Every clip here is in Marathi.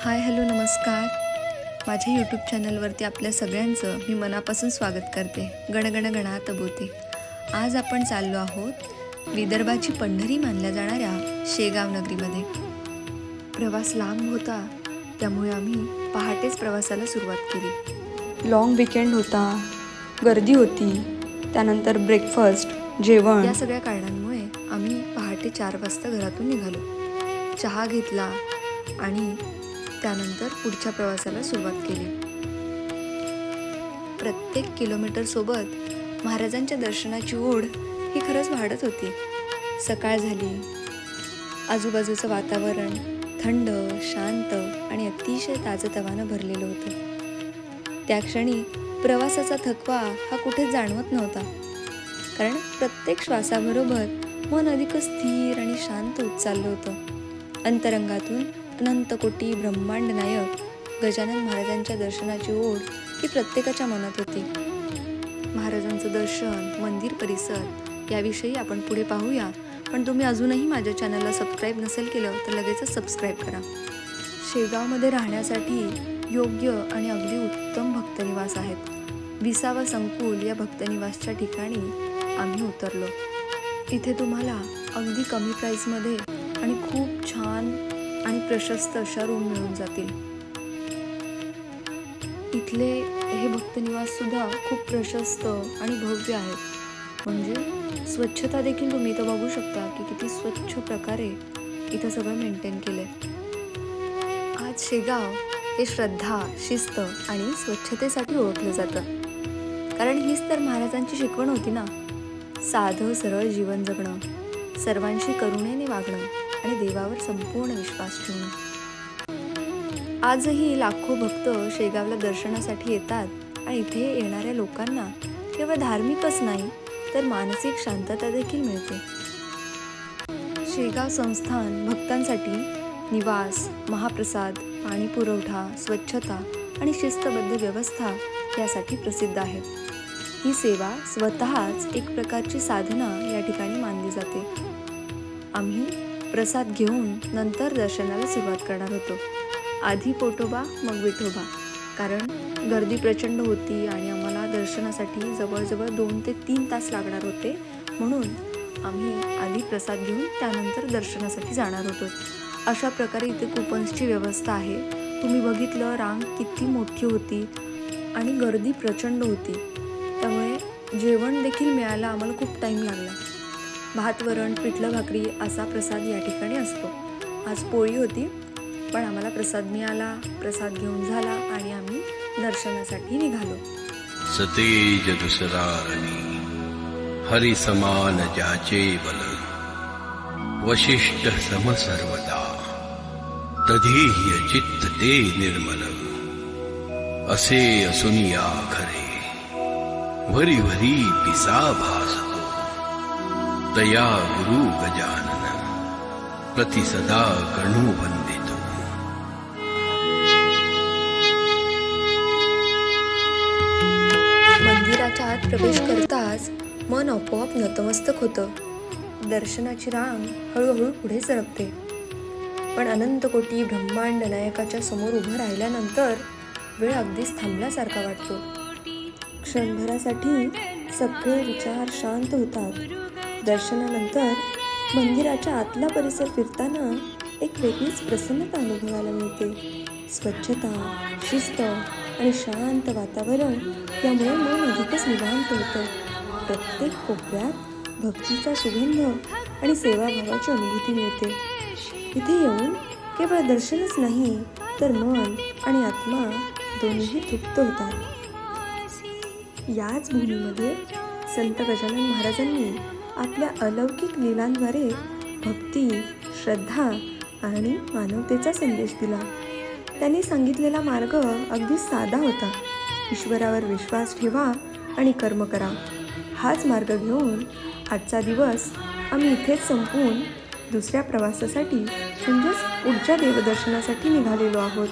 हाय हॅलो नमस्कार. माझ्या यूट्यूब चॅनलवरती आपल्या सगळ्यांचं मी मनापासून स्वागत करते. गणगण गणात बोते. आज आपण चाललो आहोत विदर्भाची पंढरी मानल्या जाणाऱ्या शेगाव नगरीमध्ये. प्रवास लांब होता, त्यामुळे आम्ही पहाटेच प्रवासाला सुरुवात केली. लॉंग वीकेंड होता, गर्दी होती, त्यानंतर ब्रेकफास्ट, जेवण या सगळ्या कारणांमुळे आम्ही पहाटे 4 वाजता घरातून निघालो. चहा घेतला आणि त्यानंतर पुढच्या प्रवासाला सुरुवात केली. प्रत्येक किलोमीटर सोबत महाराजांच्या दर्शनाची ओढ ही खरंच वाढत होती. सकाळ झाली, आजूबाजूचं वातावरण थंड, शांत आणि अतिशय ताजतवानं भरलेलं होतं. त्या क्षणी प्रवासाचा थकवा हा कुठेच जाणवत नव्हता, कारण प्रत्येक श्वासाबरोबर मन अधिकच स्थिर आणि शांत होत चाललं होतं. अंतरंगातून अनंत कोटी ब्रह्मांड नायक गजानन महाराजांच्या दर्शनाची ओढ ही प्रत्येकाच्या मनात होती. महाराजांचं दर्शन, मंदिर परिसर याविषयी आपण पुढे पाहूया, पण तुम्ही अजूनही माझ्या चॅनलला सबस्क्राईब नसेल केलं तर लगेचच सबस्क्राईब करा. शेगावमध्ये राहण्यासाठी योग्य आणि अगदी उत्तम भक्तनिवास आहेत. 20वा संकुल या भक्तनिवासच्या ठिकाणी आम्ही उतरलो. इथे तुम्हाला अगदी कमी प्राईसमध्ये आणि खूप छान आणि प्रशस्त अशा रूम मिळून जातील. इथले हे भक्तनिवास सुद्धा खूप प्रशस्त आणि भव्य आहेत. म्हणजे स्वच्छता देखील तुम्ही इथं बघू शकता की किती स्वच्छ प्रकारे इथं सगळं मेंटेन केलंय. आज शेगाव हे श्रद्धा, शिस्त आणि स्वच्छतेसाठी ओळखलं जातं, कारण हीच तर महाराजांची शिकवण होती ना. साधं सरळ जीवन जगणं, सर्वांशी करुणेने वागणं आणि देवावर संपूर्ण विश्वास ठेवणं. आजही लाखो भक्त शेगावला दर्शनासाठी येतात आणि इथे येणाऱ्या लोकांना केवळ धार्मिकच नाही तर मानसिक शांतता देखील मिळते. शेगाव संस्थान भक्तांसाठी निवास, महाप्रसाद, पाणी पुरवठा, स्वच्छता आणि शिस्तबद्ध व्यवस्था यासाठी प्रसिद्ध आहे. ही सेवा स्वतःच एक प्रकारची साधना या ठिकाणी मानली जाते. आम्ही प्रसाद घेऊन नंतर दर्शनाला सुरुवात करणार होतो. आधी पोटोबा मग विठोबा, कारण गर्दी प्रचंड होती आणि आम्हाला दर्शनासाठी जवळजवळ 2 ते 3 तास लागणार होते. म्हणून आम्ही आधी प्रसाद घेऊन त्यानंतर दर्शनासाठी जाणार होतो. अशा प्रकारे इथे कुपन्सची व्यवस्था आहे. तुम्ही बघितलं, रांग किती मोठी होती आणि गर्दी प्रचंड होती, त्यामुळे जेवण देखील मिळायला आम्हाला खूप टाईम लागला. भात, वरण, पिठलं भाकरी असा प्रसाद या ठिकाणी असतो. आज पोळी होती, पण आम्हाला प्रसाद मिळाला. प्रसाद घेऊन झाला आणि आम्ही दर्शनासाठी निघालो. सतेज दुसरारणी हरि समान जाचे बल वशिष्ठ सम सर्वदा तधीह्य चित्त ते निर्मल असे असुनिया खरे भरी भरी पिसा भासतो तया गुरु गजानन प्रति सदा कणू वंदितो. मंदिराच्या आत प्रवेश करताच मन आपोआप नतमस्तक होतं. दर्शनाची रांग हळूहळू पुढे सरकते, पण अनंत कोटी ब्रह्मांड नायकाच्या समोर उभं राहिल्यानंतर वेळ अगदीच थांबल्यासारखा वाटतो. क्षणभरासाठी सगळे विचार शांत होतात. दर्शनानंतर मंदिराच्या आतला परिसर फिरताना एक वेगळीच प्रसन्नता अनुभवायला मिळते. स्वच्छता, शिस्त आणि शांत वातावरण यामुळे मन अधिकच निवांत होतं. प्रत्येक कोपऱ्यात भक्तीचा सुगंध आणि सेवाभावाची अनुभूती मिळते. इथे येऊन केवळ दर्शनच नाही तर मन आणि आत्मा दोन्हीही तृप्त होतात. याच भूमीमध्ये संत गजानन महाराजांनी आपल्या अलौकिक लीलांद्वारे भक्ती, श्रद्धा आणि मानवतेचा संदेश दिला. त्यांनी सांगितलेला मार्ग अगदी साधा होता. ईश्वरावर विश्वास ठेवा आणि कर्म करा. हाच मार्ग घेऊन आजचा दिवस आम्ही इथेच संपवून दुसऱ्या प्रवासासाठी म्हणजेच पुढच्या देवदर्शनासाठी निघालेलो आहोत.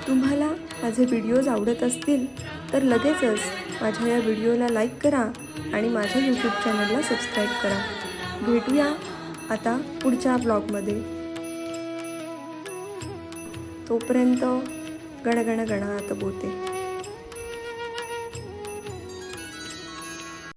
तुम्हाला माझे व्हिडिओज आवडत असतील तर लगेचच माझ्या या व्हिडिओला लाईक करा आणि माझ्या यूट्यूब चॅनलला सबस्क्राईब करा. भेटूया आता पुढच्या ब्लॉगमध्ये. तोपर्यंत गणगण गणात बोते.